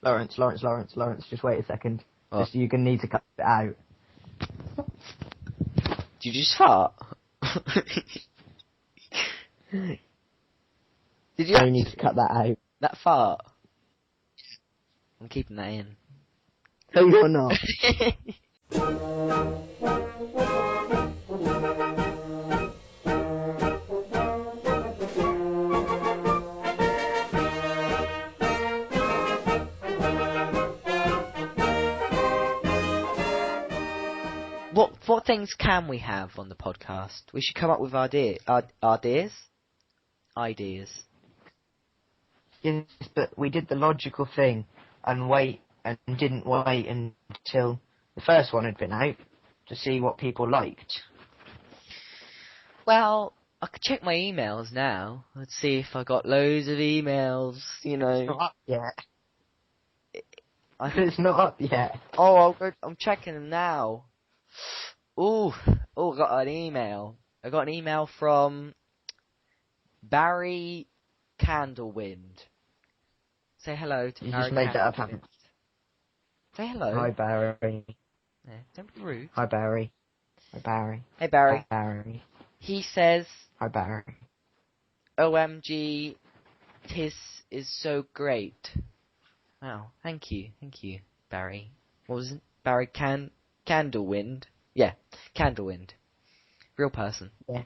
Lawrence, just wait a second. What? You're gonna need to cut it out. Did you just fart? Did you I need to cut that out. that fart? I'm keeping that in. No, you're not. What things can we have on the podcast? We should come up with ideas. Ideas. Yes, but we did the logical thing and didn't wait until the first one had been out to see what people liked. Well, I could check my emails now. Let's see if I got loads of emails. You know. It's not up yet. It's not up yet. Oh, I'm checking them now. I got an email. I got an email from Barry Candlewind. Say hello to You Barry just made that up, Candlewind. haven't you? Say hello. Hi, Barry. Yeah, don't be rude. Hi, Barry. Hi, Barry. Hey, Barry. Hi, Barry. He says, Hi, Barry. OMG, this is so great. Wow, thank you, Barry. What was it? Barry Candlewind? Yeah, Candlewind. Real person. Yeah.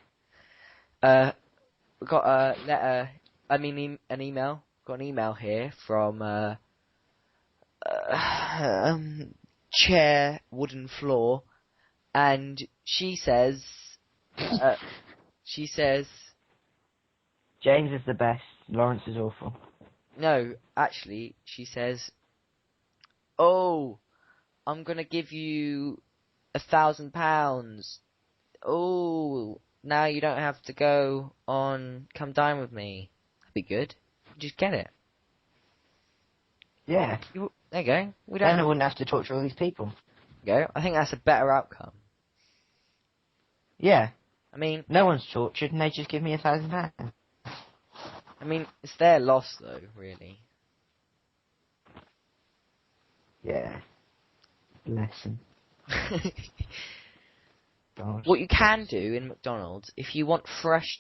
We got a letter, an email. Got an email here from, Chair Wooden Floor, and she says, James is the best. Lawrence is awful. no, actually, she says, oh, I'm gonna give you £1,000. Oh, now you don't have to go on Come Dine With Me. That'd be good. Just get it. Yeah. There you go. We Then I don't wouldn't have to talk to all these people. go. I think that's a better outcome. Yeah. I mean, No one's tortured, and they just give me £1,000. it's their loss though, really. Yeah. Bless them. God. What you can do in McDonald's, if you want fresh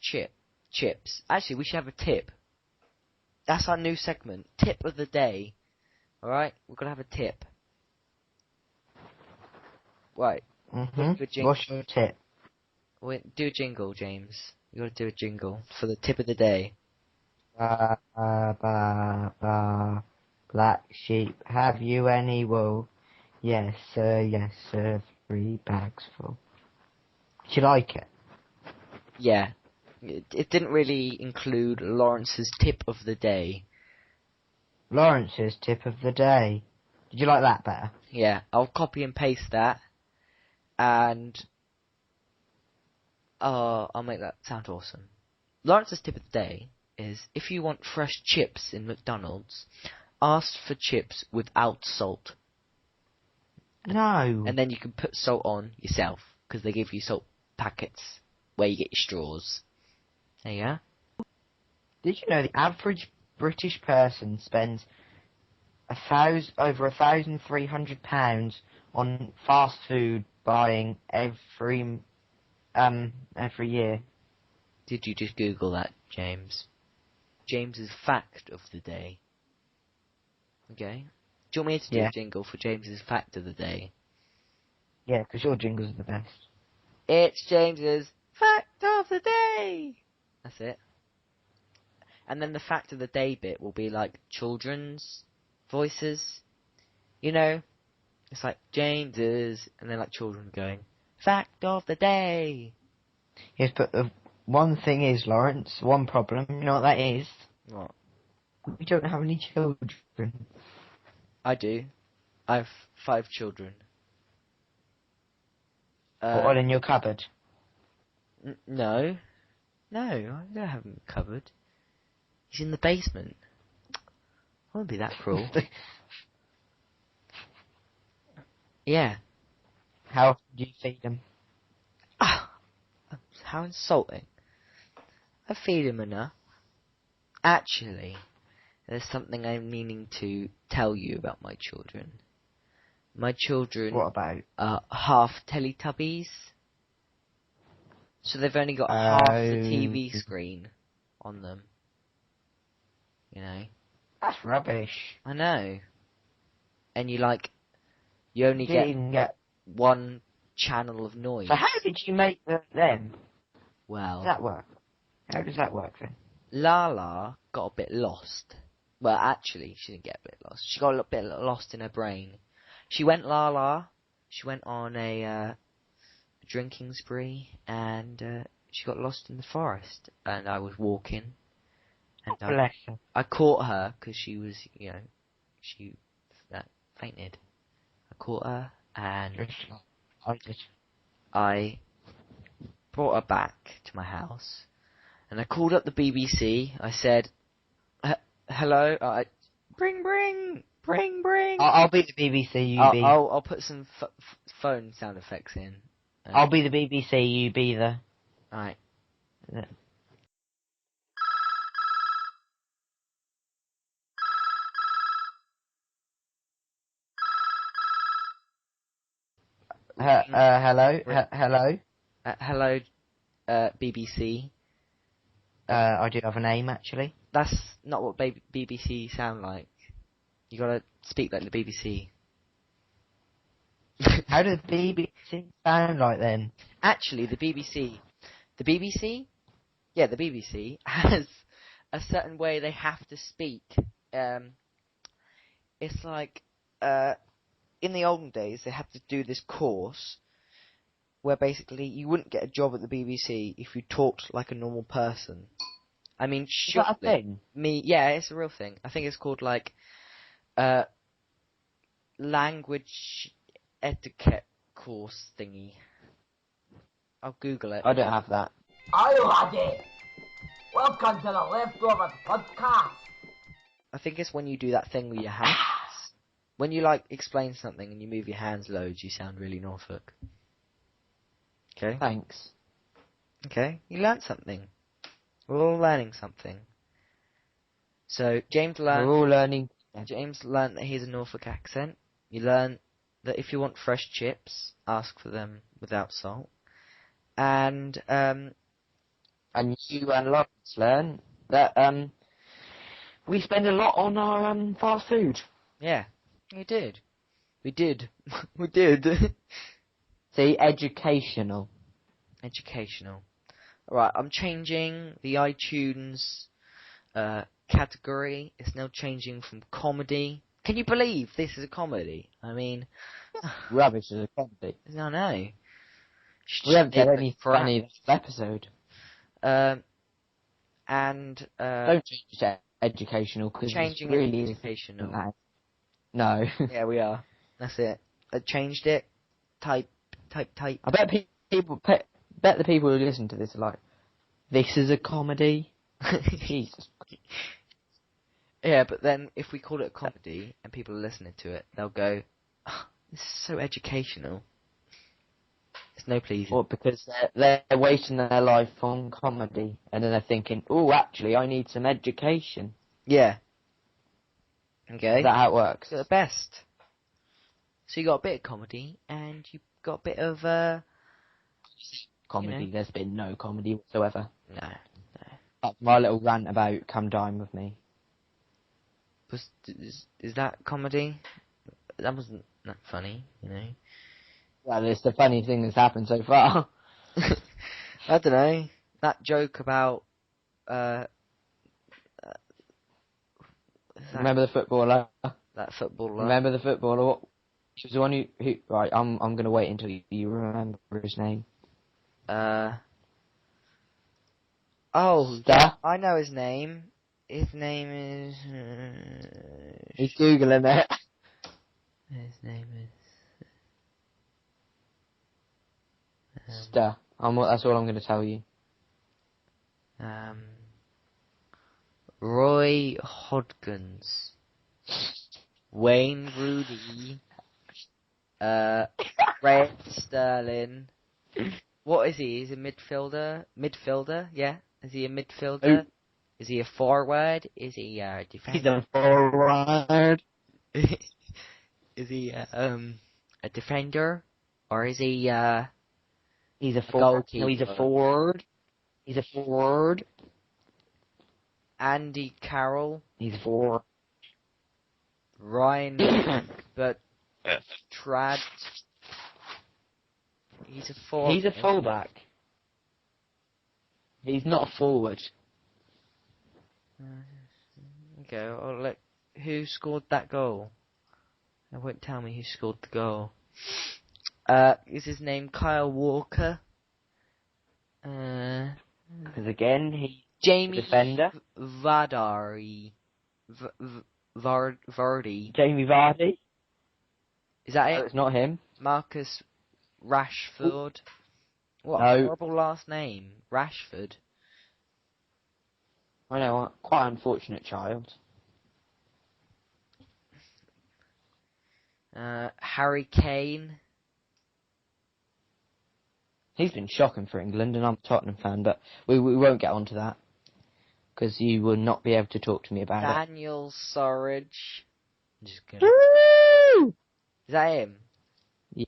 chips, actually we should have a tip. That's our new segment, tip of the day. Alright, we're gonna have a tip. Right. What's your tip? Do a jingle, James. You gotta do a jingle for the tip of the day. Ba, ba, ba. Black sheep, have you any wool? Yes, sir, 3 bags full. Do you like it? Yeah. It didn't really include Lawrence's tip of the day. Lawrence's tip of the day. Did you like that better? Yeah, I'll copy and paste that, and I'll make that sound awesome. Lawrence's tip of the day is, if you want fresh chips in McDonald's, ask for chips without salt. No. And then you can put salt on yourself, because they give you salt packets where you get your straws. There you go. Did you know the average British person spends over £1,300 on fast food buying every year? Did you just Google that, James? James's fact of the day. Okay. Do you want me to do a jingle for James's fact of the day? Yeah, because your jingles are the best. It's James's fact of the day! That's it. And then the fact of the day bit will be like children's voices. You know? It's like James's, and then like children going, fact of the day! Yes, but the one thing is, Lawrence, one problem, you know what that is? What? We don't have any children. I do. I have 5 children. All in your cupboard? No. No, I don't have him covered. He's in the basement. I won't be that cruel. Yeah. How often do you feed them? Ah, how insulting. I feed him enough. Actually, there's something I'm meaning to tell you about my children. My children What about? are half Teletubbies. So they've only got half the TV screen on them. You know? That's rubbish. I know. And you only Didn't get one channel of noise. So how did you make them? Well, Does that work? How does that work then? Lala got a bit lost. Well, actually, she didn't get a bit lost. She got a little bit lost in her brain. She went She went on a drinking spree, and she got lost in the forest. And I was walking, and Bless her. I caught her because she was, she fainted. I caught her, and I brought her back to my house, and I called up the BBC. I said, "Hello, bring." I'll be the BBC. You be. I'll put some phone sound effects in. I'll be the BBC. You be the. Alright. Hello. Hello. Hello, BBC. I do have a name actually. That's not what BBC sound like. You gotta speak like the BBC. How does BBC sound like then? Actually, the BBC has a certain way they have to speak. It's like, in the olden days, they had to do this course where basically you wouldn't get a job at the BBC if you talked like a normal person. I mean, Is that a thing? Yeah, it's a real thing. I think it's called like language etiquette course thingy. I'll Google it. I don't have that. Hi laddie, welcome to the Leftovers podcast. I think it's when you do that thing with your hands. When you explain something and you move your hands loads, you sound really Norfolk. Okay? Thanks. Okay, you learned something. We're all learning something. So James learned. We're all learning. James learned that he has a Norfolk accent. You learn that if you want fresh chips, ask for them without salt. And you and Lawrence learn that we spend a lot on our fast food. yeah, we did. We did. We did. See, educational. Educational. Alright, I'm changing the iTunes category. It's now changing from comedy. Can you believe this is a comedy? I mean... Rubbish as a comedy. I know. We haven't said any funny this episode. And... Don't change it to educational, because it's really educational. No. Yeah, we are. That's it. I changed it. Type. I bet bet the people who listen to this are like, this is a comedy? Jesus. Yeah, but then if we call it a comedy and people are listening to it, they'll go, oh, this is so educational. It's no pleasing. Well, because they're wasting their life on comedy, and then they're thinking, oh, actually, I need some education. Yeah. Okay. Is that how it works? It's the best. So you got a bit of comedy, and you got a bit of, comedy. You know? There's been no comedy whatsoever. No. That's my little rant about come dine with me. Is that comedy? That wasn't that funny, you know. Well, it's the funny thing that's happened so far. I don't know. That joke about remember the footballer? That footballer. Remember the footballer? She was the one who right. I'm gonna wait until you remember his name. Oh, yeah, I know his name. His name is... He's googling it. His name is... That's all I'm going to tell you. Roy Hodgins. Wayne Rooney. Ray Sterling. What is he? He's a midfielder? Midfielder, yeah? Is he a midfielder? Is he a forward? Is he a He's defender? a forward. Is he a defender? Or is he He's a a forward. No, he's a goalkeeper? forward. He's a forward. Andy Carroll? He's a forward. Ryan but Trad? He's a forward. He's a fullback. He's not a forward. Okay, I'll let... Who scored that goal? It won't tell me who scored the goal. Is his name Kyle Walker? Because again, he's Jamie a defender. Vardy. Vardy. Jamie Vardy. Is that No, it? it's not him. Marcus Rashford. What a No. horrible last name. Rashford. I know, quite unfortunate child. Harry Kane. He's been shocking for England, and I'm a Tottenham fan, but we won't get onto that. Because you will not be able to talk to me about Daniel Surridge. I'm just it. gonna... Is that him? Yeah.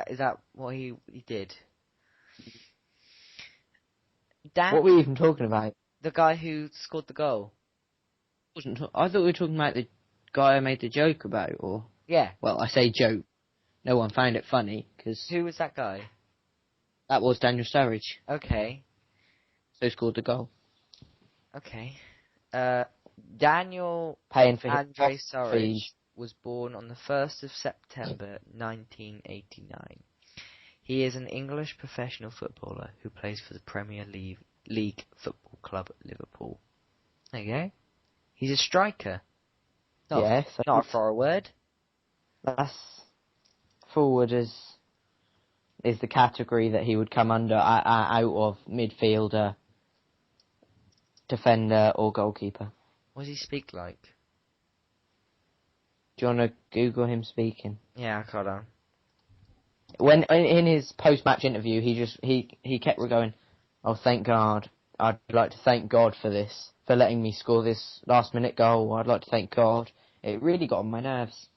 Is that what he did? What were you even talking about? The guy who scored the goal. I thought we were talking about the guy I made the joke about, or... Yeah. Well, I say joke. No one found it funny, because Who was that guy? that was Daniel Sturridge. Okay. So scored the goal. Okay. Daniel Paying for his Andre off Surridge fees. was born on the 1st of September 1989. He is an English professional footballer who plays for the Premier League football club Liverpool. There you go. He's a striker. Yes. Not a forward. That's forward is the category that he would come under out of midfielder, defender, or goalkeeper. What does he speak like? Do you want to Google him speaking? Yeah, hold on. When in his post-match interview, he kept going, "Oh, thank God! I'd like to thank God for this, for letting me score this last-minute goal. I'd like to thank God. It really got on my nerves."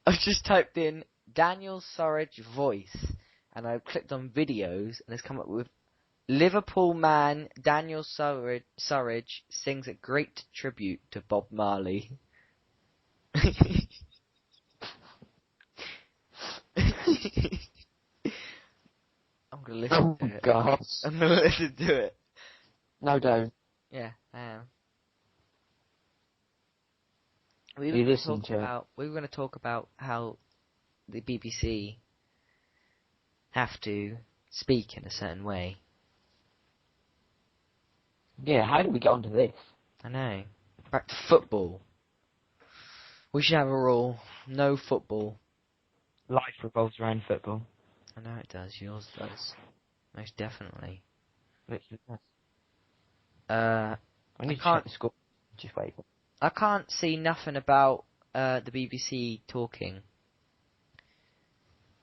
I've just typed in Daniel Surridge voice, and I've clicked on videos, and it's come up with Liverpool man Daniel Surridge sings a great tribute to Bob Marley. I'm gonna listen to it. God! I'm gonna listen to it. No, don't. Yeah, I am. You listen to it. We were going to talk about how the BBC have to speak in a certain way. Yeah, how did we get onto this? I know. Back to football. We should have a rule. No football. Life revolves around football. I know it does. Yours does. Most definitely. Literally does. I I need to can't- check the score. Just wait. I can't see nothing about the BBC talking.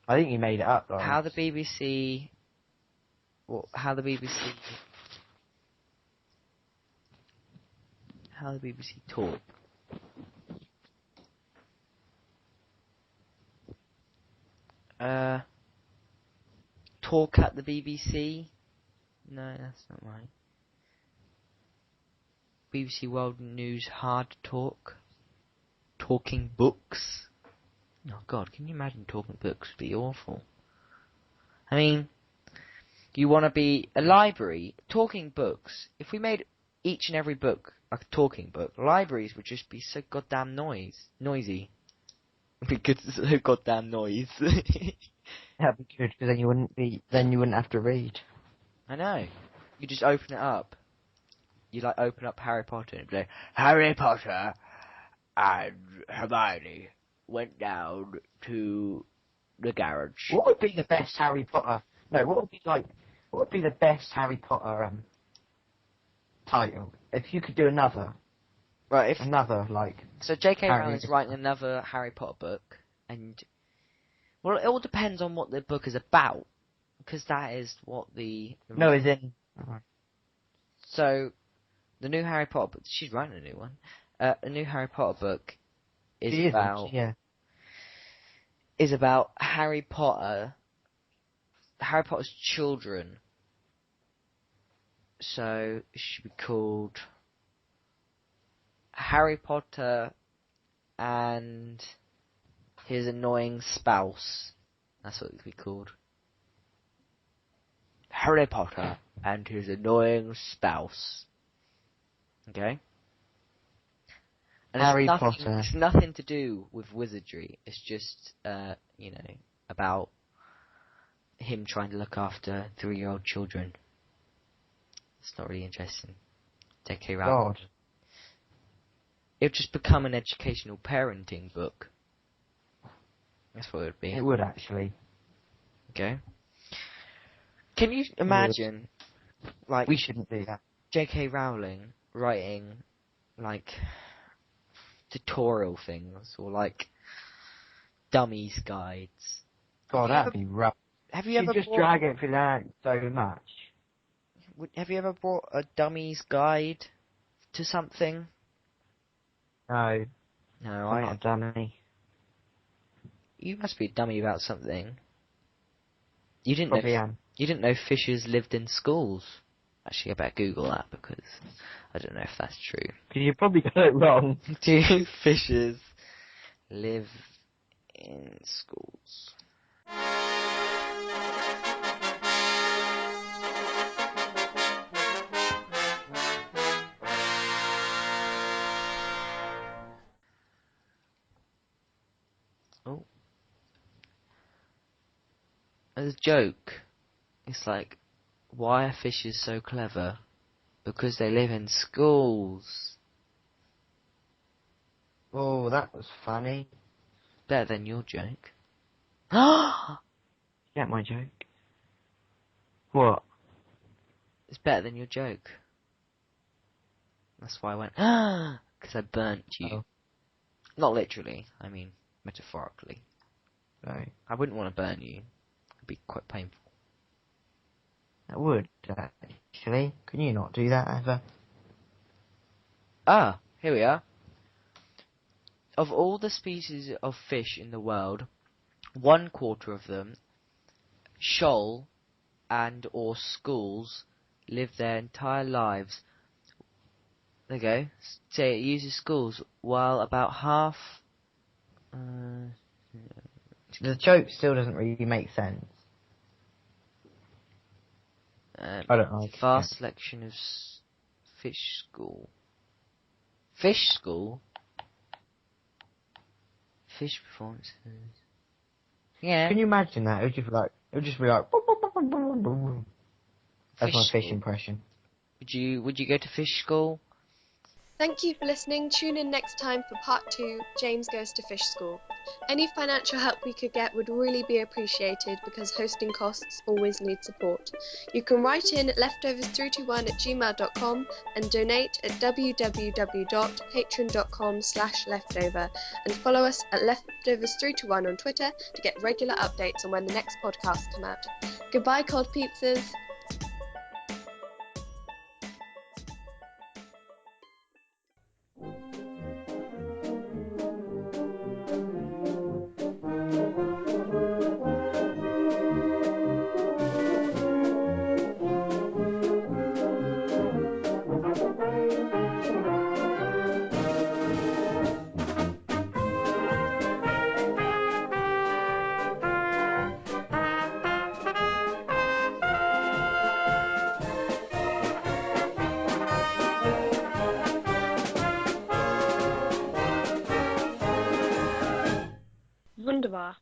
I think you made it up, Lawrence. How the BBC talk. Talk at the BBC? No, that's not right. BBC World News Hard Talk. Talking books. Oh God, can you imagine talking books would be awful? I mean, you want to be a library, talking books. If we made each and every book a talking book, libraries would just be so goddamn noisy. Because it's so goddamn noise. That'd be good, because then you wouldn't have to read. I know. You just open it up. You like open up Harry Potter and be like, Harry Potter and Hermione went down to the garage. What would be the best Harry Potter? No, what would be the best Harry Potter title? If you could do another, So J.K. Harry Rowling's writing another Harry Potter book, and well, it all depends on what the book is about, because that is what the No, as in Alright. So the new Harry Potter book. She's writing a new one. A new Harry Potter book is She is, isn't about she? Yeah. Harry Potter. Harry Potter's children. So it should be called Harry Potter and his annoying spouse. That's what it would be called. Harry Potter and his annoying spouse. Okay? And Harry Potter. it's nothing to do with wizardry. It's just, about him trying to look after 3-year-old children. It's not really interesting. J.K. Rowling. God. It would just become an educational parenting book. That's what it would be. It would actually. Okay? Can you imagine, like, We shouldn't do that. J.K. Rowling writing, like, tutorial things, or, like, dummies guides? God, that'd be rough. Have you She'd ever just bought, drag it for that so much. have you ever bought a dummies guide to something? No, No, I'm not a dummy. You must be a dummy about something. You didn't Probably know. am. You didn't know fishes lived in schools. Actually, I better Google that because I don't know if that's true. Because you probably got it wrong. Do fishes live in schools? Oh, as a joke, it's like, why are fishes so clever? Because they live in schools. Oh, that was funny. Better than your joke. Get my joke? What? It's better than your joke. That's why I went, because I burnt you. Oh. Not literally, I mean metaphorically. No. I wouldn't want to burn you. It'd be quite painful. That would, actually. Can you not do that ever? Ah, here we are. Of all the species of fish in the world, 1/4 of them, shoal and or schools, live their entire lives. There you go. Say it uses schools, while about half... The joke still doesn't really make sense. I don't like it. vast selection of fish school. Fish school? Fish performances. Yeah. Can you imagine that? It would just be like. Boom, boom, boom, boom, boom, boom, boom. That's my fish school. impression. Would you go to fish school? Thank you for listening. Tune in next time for part 2, James Goes to Fish School. Any financial help we could get would really be appreciated because hosting costs always need support. You can write in at leftovers321@gmail.com and donate at www.patreon.com/leftover and follow us at leftovers321 on Twitter to get regular updates on when the next podcasts come out. Goodbye, cold pizzas. Wunderbar.